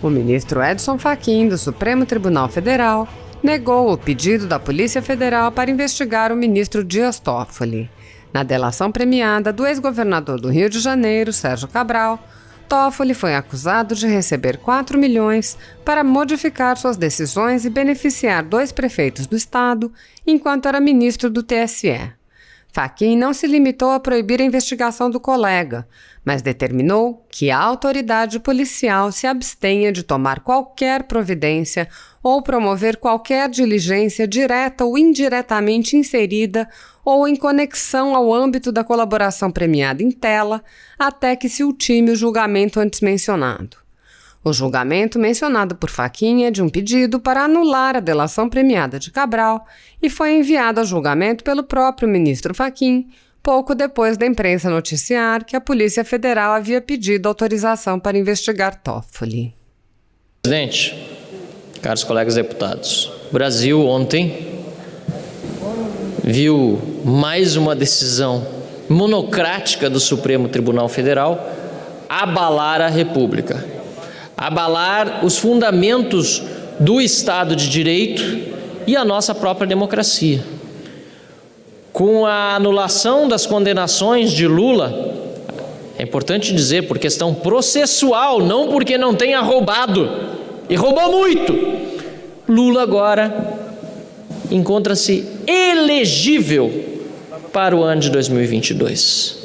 O ministro Edson Fachin, do Supremo Tribunal Federal, negou o pedido da Polícia Federal para investigar o ministro Dias Toffoli. Na delação premiada do ex-governador do Rio de Janeiro, Sérgio Cabral, Toffoli foi acusado de receber 4 milhões para modificar suas decisões e beneficiar 2 prefeitos do estado enquanto era ministro do TSE. Fachin não se limitou a proibir a investigação do colega, mas determinou que a autoridade policial se abstenha de tomar qualquer providência ou promover qualquer diligência direta ou indiretamente inserida ou em conexão ao âmbito da colaboração premiada em tela, até que se ultime o julgamento antes mencionado. O julgamento mencionado por Fachin é de um pedido para anular a delação premiada de Cabral e foi enviado a julgamento pelo próprio ministro Fachin, pouco depois da imprensa noticiar que a Polícia Federal havia pedido autorização para investigar Toffoli. Presidente, caros colegas deputados, o Brasil ontem viu mais uma decisão monocrática do Supremo Tribunal Federal abalar a República, abalar os fundamentos do Estado de Direito e a nossa própria democracia. Com a anulação das condenações de Lula, é importante dizer, por questão processual, não porque não tenha roubado, e roubou muito, Lula agora encontra-se elegível para o ano de 2022.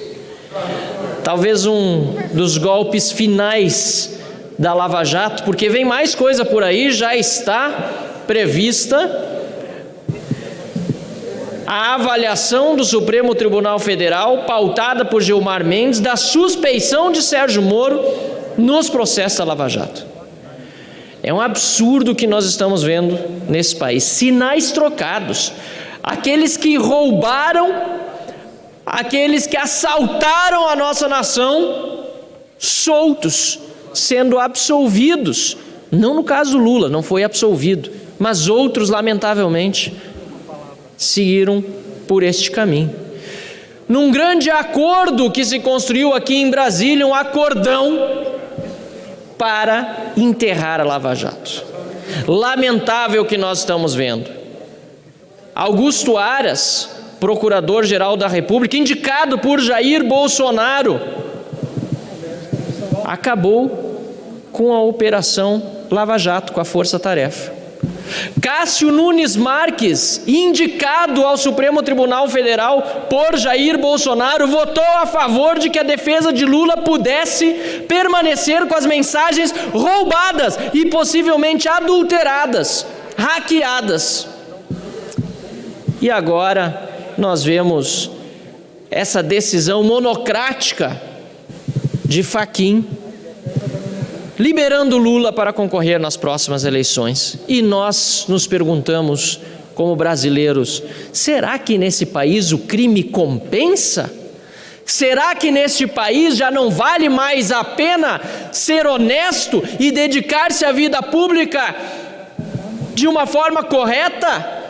Talvez um dos golpes finais da Lava Jato, porque vem mais coisa por aí, já está prevista a avaliação do Supremo Tribunal Federal, pautada por Gilmar Mendes, da suspeição de Sérgio Moro nos processos da Lava Jato. É um absurdo o que nós estamos vendo nesse país. Sinais trocados. Aqueles que roubaram, aqueles que assaltaram a nossa nação, soltos, sendo absolvidos. Não no caso Lula, não foi absolvido, mas outros, lamentavelmente, seguiram por este caminho. Num grande acordo que se construiu aqui em Brasília, um acordão para enterrar a Lava Jato. Lamentável o que nós estamos vendo. Augusto Aras, procurador-geral da República, indicado por Jair Bolsonaro, acabou com a Operação Lava Jato, com a Força Tarefa. Cássio Nunes Marques, indicado ao Supremo Tribunal Federal por Jair Bolsonaro, votou a favor de que a defesa de Lula pudesse permanecer com as mensagens roubadas e possivelmente adulteradas, hackeadas. E agora nós vemos essa decisão monocrática de Fachin liberando Lula para concorrer nas próximas eleições. E nós nos perguntamos, como brasileiros, será que nesse país o crime compensa? Será que neste país já não vale mais a pena ser honesto e dedicar-se à vida pública de uma forma correta?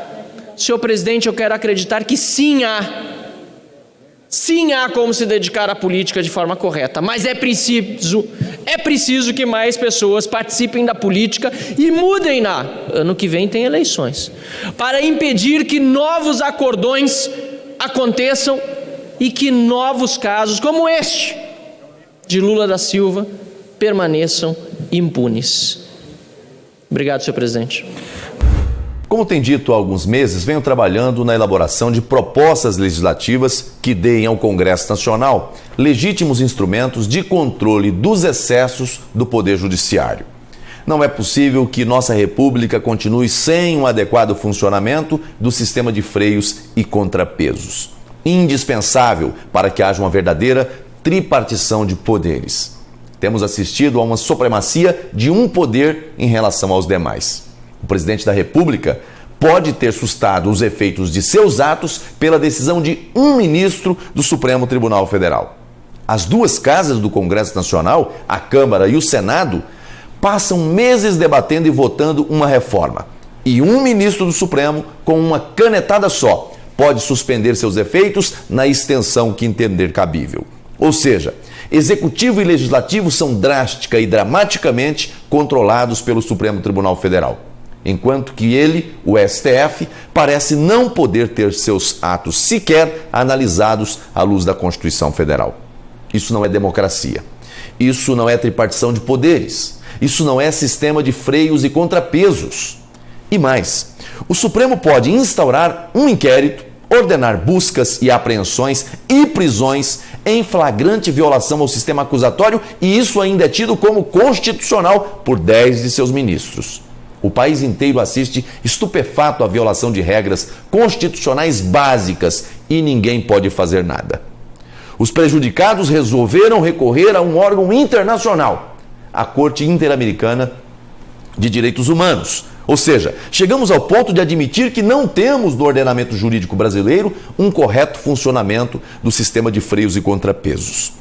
Senhor presidente, eu quero acreditar que sim há como se dedicar à política de forma correta, mas é preciso que mais pessoas participem da política e mudem-na. Ano que vem tem eleições, para impedir que novos acordões aconteçam e que novos casos como este de Lula da Silva permaneçam impunes. Obrigado, senhor presidente. Como tem dito há alguns meses, venho trabalhando na elaboração de propostas legislativas que deem ao Congresso Nacional legítimos instrumentos de controle dos excessos do Poder Judiciário. Não é possível que nossa República continue sem um adequado funcionamento do sistema de freios e contrapesos. Indispensável para que haja uma verdadeira tripartição de poderes. Temos assistido a uma supremacia de um poder em relação aos demais. O presidente da República pode ter sustado os efeitos de seus atos pela decisão de um ministro do Supremo Tribunal Federal. As duas casas do Congresso Nacional, a Câmara e o Senado, passam meses debatendo e votando uma reforma. E um ministro do Supremo, com uma canetada só, pode suspender seus efeitos na extensão que entender cabível. Ou seja, executivo e legislativo são drástica e dramaticamente controlados pelo Supremo Tribunal Federal, enquanto que ele, o STF, parece não poder ter seus atos sequer analisados à luz da Constituição Federal. Isso não é democracia. Isso não é tripartição de poderes. Isso não é sistema de freios e contrapesos. E mais, o Supremo pode instaurar um inquérito, ordenar buscas e apreensões e prisões em flagrante violação ao sistema acusatório, e isso ainda é tido como constitucional por 10 de seus ministros. O país inteiro assiste estupefato à violação de regras constitucionais básicas e ninguém pode fazer nada. Os prejudicados resolveram recorrer a um órgão internacional, a Corte Interamericana de Direitos Humanos. Ou seja, chegamos ao ponto de admitir que não temos no ordenamento jurídico brasileiro um correto funcionamento do sistema de freios e contrapesos.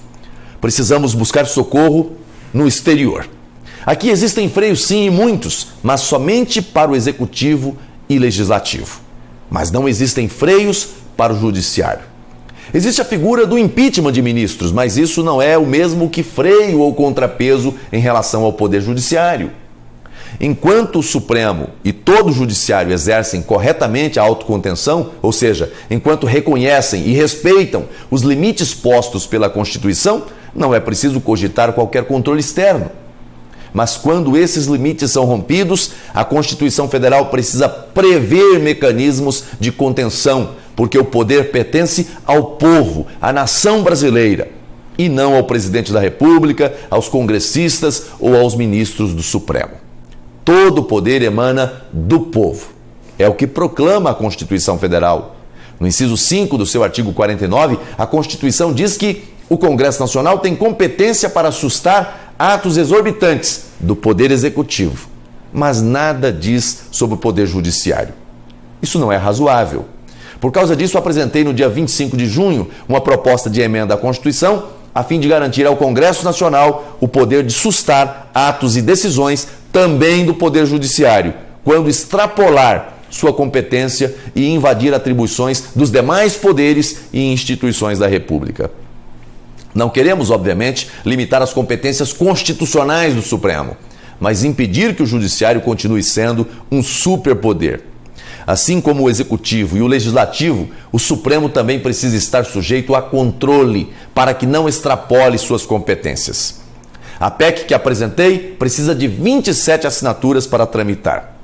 Precisamos buscar socorro no exterior. Aqui existem freios sim, e muitos, mas somente para o executivo e legislativo. Mas não existem freios para o judiciário. Existe a figura do impeachment de ministros, mas isso não é o mesmo que freio ou contrapeso em relação ao poder judiciário. Enquanto o Supremo e todo o Judiciário exercem corretamente a autocontenção, ou seja, enquanto reconhecem e respeitam os limites postos pela Constituição, não é preciso cogitar qualquer controle externo. Mas quando esses limites são rompidos, a Constituição Federal precisa prever mecanismos de contenção, porque o poder pertence ao povo, à nação brasileira, e não ao presidente da República, aos congressistas ou aos ministros do Supremo. Todo o poder emana do povo. É o que proclama a Constituição Federal. No inciso 5 do seu artigo 49, a Constituição diz que o Congresso Nacional tem competência para sustar atos exorbitantes do Poder Executivo, mas nada diz sobre o Poder Judiciário. Isso não é razoável. Por causa disso, apresentei no dia 25 de junho uma proposta de emenda à Constituição a fim de garantir ao Congresso Nacional o poder de sustar atos e decisões também do Poder Judiciário, quando extrapolar sua competência e invadir atribuições dos demais poderes e instituições da República. Não queremos, obviamente, limitar as competências constitucionais do Supremo, mas impedir que o Judiciário continue sendo um superpoder. Assim como o Executivo e o Legislativo, o Supremo também precisa estar sujeito a controle para que não extrapole suas competências. A PEC que apresentei precisa de 27 assinaturas para tramitar.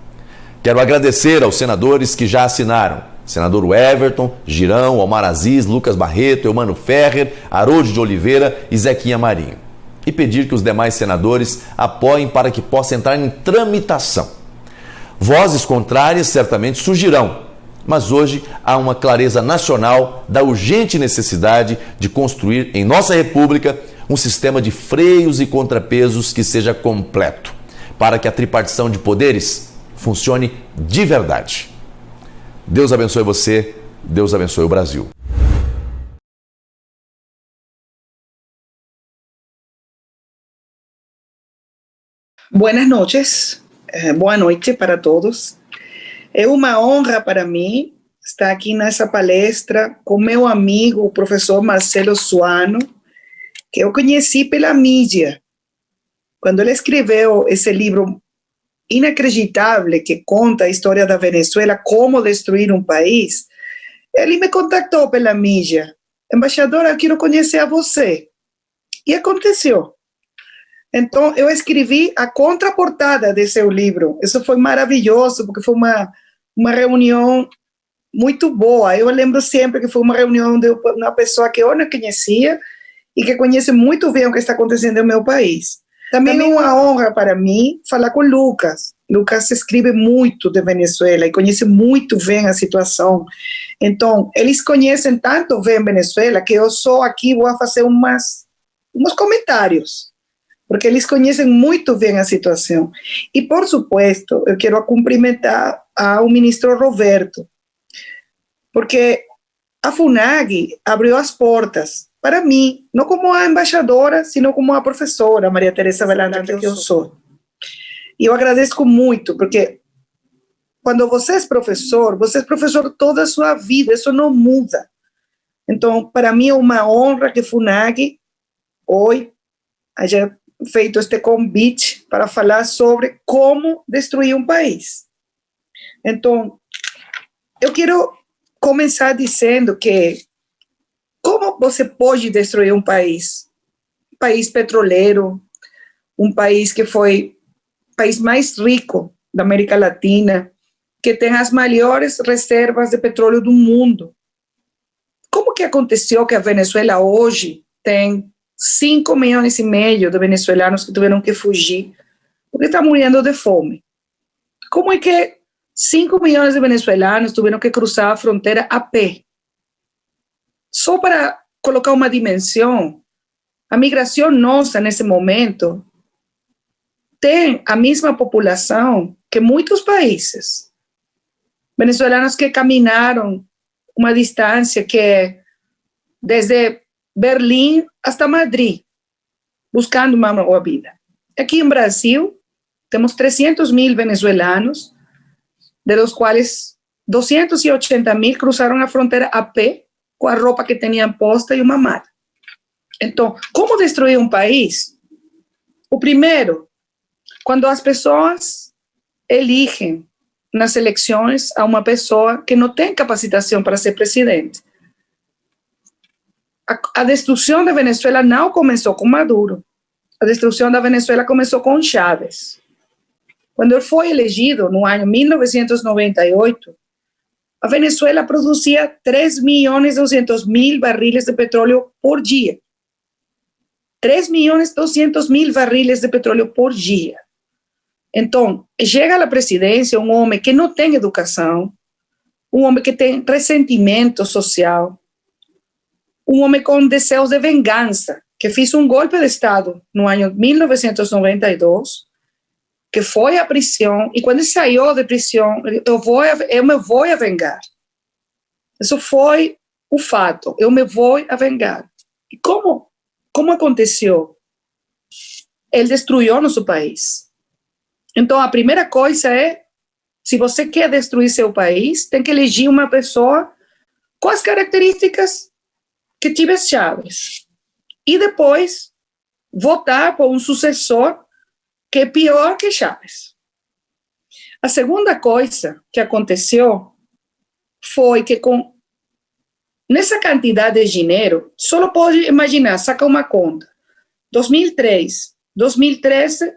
Quero agradecer aos senadores que já assinaram: senador Everton, Girão, Omar Aziz, Lucas Barreto, Eumano Ferrer, Haroldo de Oliveira e Zequinha Marinho. E pedir que os demais senadores apoiem para que possa entrar em tramitação. Vozes contrárias certamente surgirão, mas hoje há uma clareza nacional da urgente necessidade de construir em nossa República um sistema de freios e contrapesos que seja completo, para que a tripartição de poderes funcione de verdade. Deus abençoe você, Deus abençoe o Brasil. Buenas noches, boa noite para todos. É uma honra para mim estar aqui nessa palestra com meu amigo, o professor Marcelo Suano, que eu conheci pela mídia. Quando ele escreveu esse livro inacreditável que conta a história da Venezuela, como destruir um país, ele me contactou pela mídia. Embaixadora, eu quero conhecer a você. E aconteceu. Então, eu escrevi a contraportada de seu livro. Isso foi maravilhoso, porque foi uma reunião muito boa. Eu lembro sempre que foi uma reunião de uma pessoa que eu não conhecia e que conhece muito bem o que está acontecendo no meu país. Também é uma honra para mim falar com o Lucas. Lucas escreve muito de Venezuela e conhece muito bem a situação. Então, eles conhecem tanto bem Venezuela que eu só aqui vou fazer uns comentários, porque eles conhecem muito bem a situação. E, por supuesto, eu quero cumprimentar ao ministro Roberto, porque a FUNAG abriu as portas para mim, não como a embaixadora, sino como a professora Maria Teresa Velanarte, que eu sou. E eu agradeço muito, porque quando você é professor toda a sua vida, isso não muda. Então, para mim é uma honra que a FUNAG hoje haya feito este convite para falar sobre como destruir um país. Então, eu quero começar dizendo que como você pode destruir um país? Um país petroleiro, um país que foi o país mais rico da América Latina, que tem as maiores reservas de petróleo do mundo. Como que aconteceu que a Venezuela hoje tem 5,5 milhões de venezuelanos que tiveram que fugir porque estão morrendo de fome? Como é que 5 milhões de venezuelanos tiveram que cruzar a fronteira a pé? Só para colocar uma dimensão, a migração nossa nesse momento tem a mesma população que muitos países. Venezuelanos que caminaram uma distância que é desde Berlim hasta Madrid, buscando uma boa vida. Aqui em Brasil, temos 300 mil venezuelanos, de los quais 280 mil cruzaram a fronteira a pé, com a roupa que tinham posta e uma mala. Então, como destruir um país? O primeiro, quando as pessoas elegem nas eleições a uma pessoa que não tem capacitação para ser presidente. A destruição da Venezuela não começou com Maduro. A destruição da Venezuela começou com Chávez. Quando ele foi elegido no ano 1998, a Venezuela produzia 3.200.000 barriles de petróleo por dia. 3.200.000 barriles de petróleo por dia. Então, chega à presidência um homem que não tem educação, um homem que tem ressentimento social, um homem com desejos de vingança, que fez um golpe de Estado no ano 1992, que foi à prisão, e quando saiu de prisão, eu me vou a vingar. Isso foi o fato, eu me vou a vingar. E como aconteceu? Ele destruiu nosso país. Então, a primeira coisa é, se você quer destruir seu país, tem que eleger uma pessoa com as características que tive Chávez. E depois, votar por um sucessor que é pior que Chávez. A segunda coisa que aconteceu foi que nessa quantidade de dinheiro, só pode imaginar, saca uma conta. 2013,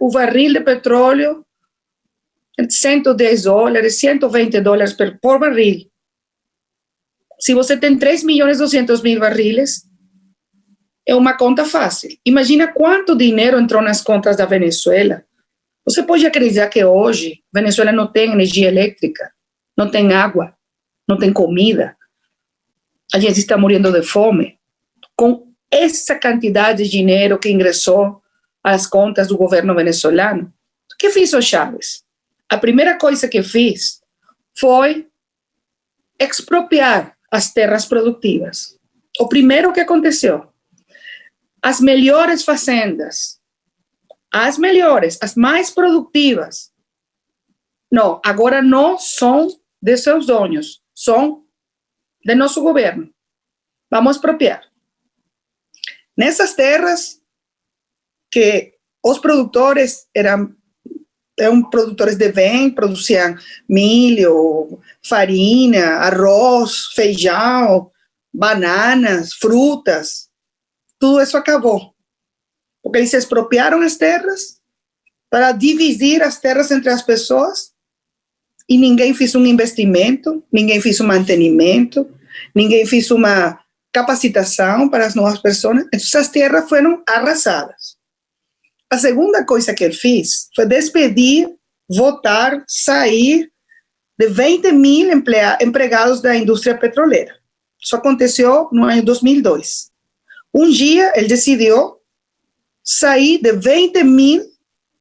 o barril de petróleo, $110, $120 por barril. Se você tem 3.200.000 barriles, é uma conta fácil. Imagina quanto dinheiro entrou nas contas da Venezuela. Você pode acreditar que hoje a Venezuela não tem energia elétrica, não tem água, não tem comida. A gente está morrendo de fome. Com essa quantidade de dinheiro que ingressou às contas do governo venezuelano, o que fez o Chávez? A primeira coisa que fez foi expropriar as terras produtivas. O primeiro que aconteceu, as melhores fazendas, as melhores, as mais produtivas, não, agora não são de seus donos, são de nosso governo. Vamos expropriar. Nessas terras que os produtores eram produtores de bem, produziam milho, farinha, arroz, feijão, bananas, frutas. Tudo isso acabou. Porque eles expropriaram as terras para dividir as terras entre as pessoas e ninguém fez um investimento, ninguém fez um mantenimento, ninguém fez uma capacitação para as novas pessoas. Então, essas terras foram arrasadas. A segunda coisa que ele fez foi despedir, votar, sair de 20.000 empregados da indústria petroleira. Isso aconteceu no ano 2002. Um dia ele decidiu sair de 20.000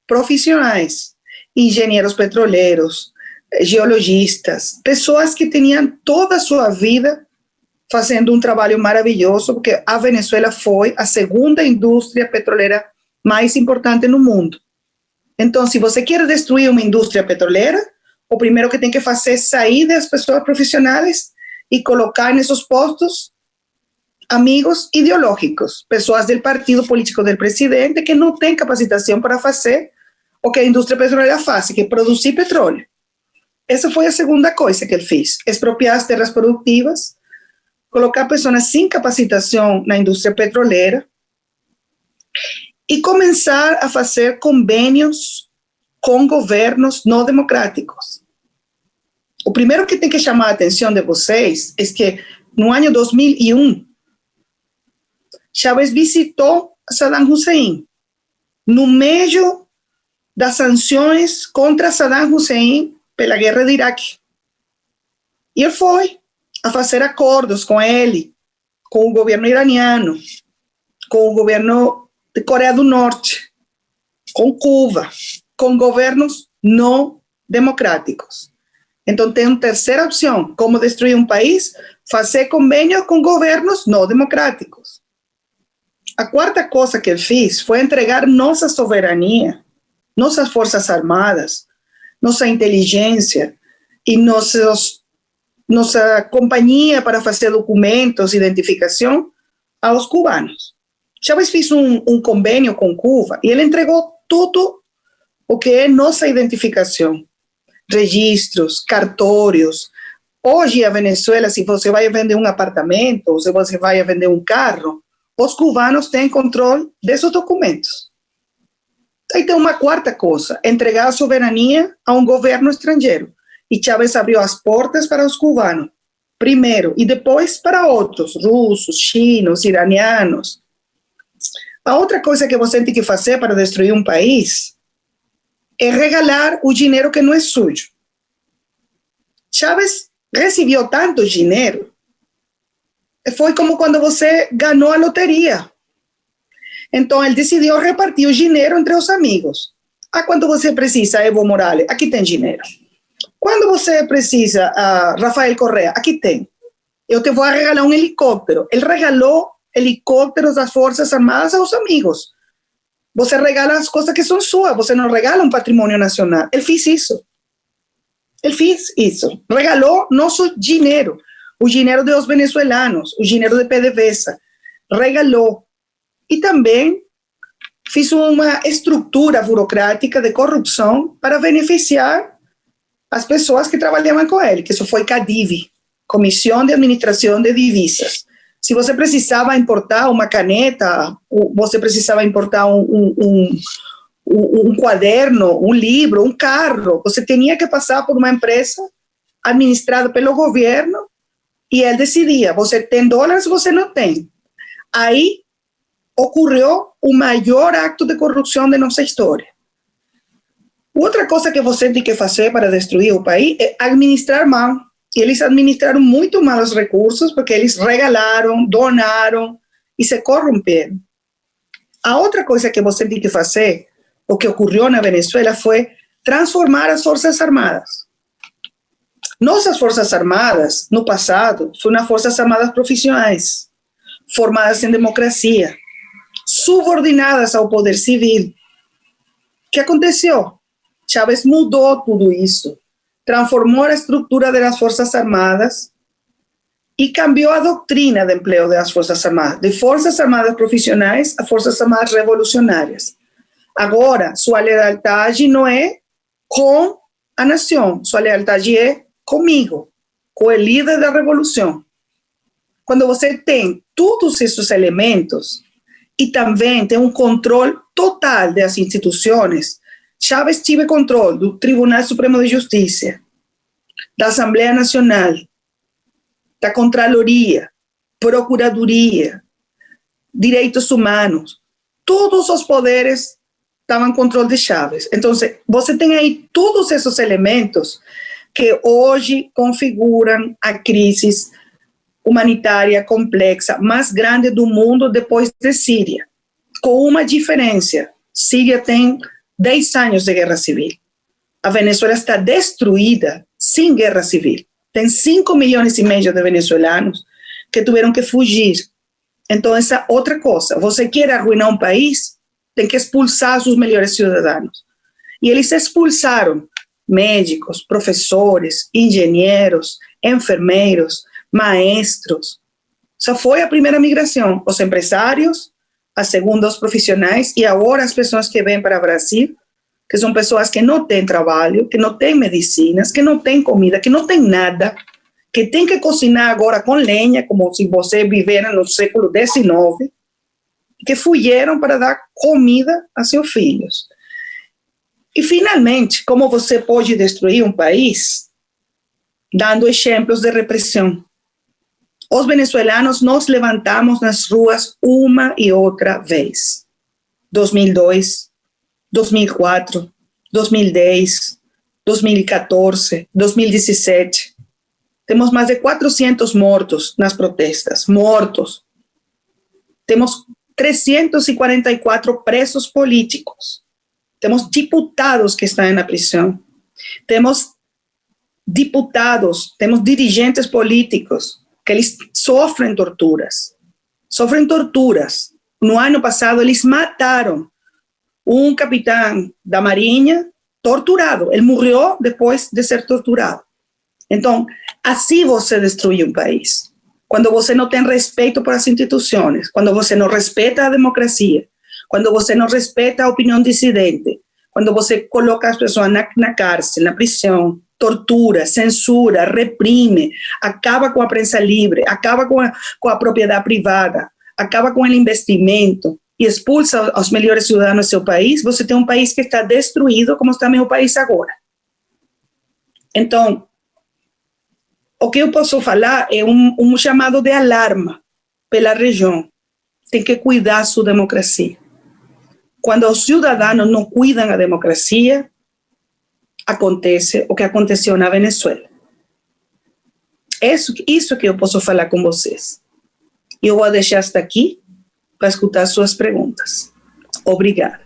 profissionais, engenheiros petroleiros, geologistas, pessoas que tinham toda a sua vida fazendo um trabalho maravilhoso, porque a Venezuela foi a segunda indústria petroleira mais importante no mundo. Então, se você quer destruir uma indústria petroleira, o primeiro que tem que fazer é sair das pessoas profissionais e colocar nesses postos amigos ideológicos, pessoas do partido político do presidente que não têm capacitação para fazer o que a indústria petroleira faz, que é produzir petróleo. Essa foi a segunda coisa que ele fez, expropriar as terras produtivas, colocar pessoas sem capacitação na indústria petroleira e começar a fazer convênios com governos não democráticos. O primeiro que tem que chamar a atenção de vocês é que no ano 2001, Chávez visitou Saddam Hussein no meio das sanções contra Saddam Hussein pela guerra de Iraque. E ele foi a fazer acordos com ele, com o governo iraniano, com o governo de Coreia do Norte, com Cuba, com governos não democráticos. Então tem uma terceira opção, como destruir um país, fazer convênios com governos não democráticos. A quarta coisa que ele fez foi entregar nossa soberania, nossas forças armadas, nossa inteligência e nossa companhia para fazer documentos, identificação, aos cubanos. Chávez fez um convênio com Cuba e ele entregou tudo o que é nossa identificação, registros, cartórios. Hoje, a Venezuela, se você vai vender um apartamento, ou se você vai vender um carro, os cubanos têm controle desses documentos. Aí tem uma quarta coisa, entregar a soberania a um governo estrangeiro. E Chávez abriu as portas para os cubanos, primeiro, e depois para outros, russos, chinos, iranianos. A outra coisa que você tem que fazer para destruir um país é regalar o dinheiro que não é sujo. Chávez recebeu tanto dinheiro, foi como quando você ganhou a loteria. Então, ele decidiu repartir o dinheiro entre os amigos. Quando você precisa, Evo Morales, aqui tem dinheiro. Quando você precisa, Rafael Correa, aqui tem. Eu te vou regalar um helicóptero. Ele regalou helicópteros das Forças Armadas aos amigos. Você regala as coisas que são suas, você não regala um patrimônio nacional. Ele fez isso. Ele fez isso. Regalou nosso dinheiro, o dinheiro dos venezuelanos, o dinheiro de PDVSA. Regalou. E também fez uma estrutura burocrática de corrupção para beneficiar as pessoas que trabalhavam com ele, que isso foi CADIV, Comissão de Administração de Divisas. Se você precisava importar uma caneta, você precisava importar um quaderno, um livro, um carro, você tinha que passar por uma empresa administrada pelo governo e ele decidia, você tem dólares ou você não tem. Aí ocorreu o maior acto de corrupção de nossa história. Outra coisa que você tem que fazer para destruir o país é administrar mal. E eles administraram muito mal os recursos porque eles regalaram, donaram e se corromperam. A outra coisa que você tem que fazer, o que ocorreu na Venezuela, foi transformar as Forças Armadas. Nossas Forças Armadas, no passado, foram Forças Armadas profissionais, formadas em democracia, subordinadas ao poder civil. O que aconteceu? Chávez mudou tudo isso, transformou a estrutura das Forças Armadas e cambiou a doutrina de emprego das Forças Armadas, de Forças Armadas profissionais a Forças Armadas revolucionárias. Agora, sua lealdade não é com a nação, sua lealdade é comigo, com o líder da revolução. Quando você tem todos esses elementos e também tem um controle total das instituições, Chávez tive controle do Tribunal Supremo de Justiça, da Assembleia Nacional, da Contraloria, Procuradoria, Direitos Humanos. Todos os poderes estavam em controle de Chávez. Então, você tem aí todos esses elementos que hoje configuram a crise humanitária complexa mais grande do mundo depois de Síria, com uma diferença. Síria tem 10 anos de guerra civil. A Venezuela está destruída sem guerra civil. Tem 5,5 milhões de venezuelanos que tiveram que fugir. Então, essa outra coisa. Você quer arruinar um país, tem que expulsar seus melhores cidadãos. E eles expulsaram médicos, professores, engenheiros, enfermeiros, maestros. Essa foi a primeira migração, os empresários, a segunda os profissionais e agora as pessoas que vêm para o Brasil, que são pessoas que não têm trabalho, que não têm medicinas, que não têm comida, que não têm nada, que têm que cozinhar agora com lenha, como se você vivesse no século XIX, que fugiram para dar comida a seus filhos. E, finalmente, como você pode destruir um país? Dando exemplos de repressão. Os venezuelanos nos levantamos nas ruas uma e outra vez. 2002, 2004, 2010, 2014, 2017. Temos mais de 400 mortos nas protestas, mortos. Temos 344 presos políticos. Temos diputados que estão na prisão. Temos diputados, temos dirigentes políticos que eles sofrem torturas. Sofrem torturas. No ano passado, eles mataram um capitão da Marinha torturado. Ele morreu depois de ser torturado. Então, assim você destrui um país. Quando você não tem respeito por as instituições, quando você não respeita a democracia, quando você não respeita a opinião dissidente, quando você coloca as pessoas na cárcel, na prisão, tortura, censura, reprime, acaba com a prensa livre, acaba com a propriedade privada, acaba com o investimento e expulsa os melhores cidadãos do seu país, você tem um país que está destruído, como está meu país agora. Então, o que eu posso falar é um chamado de alarma pela região. Tem que cuidar sua democracia. Quando os cidadãos não cuidam da democracia, acontece o que aconteceu na Venezuela. Isso que eu posso falar com vocês. Eu vou deixar hasta aqui para escutar suas perguntas. Obrigada.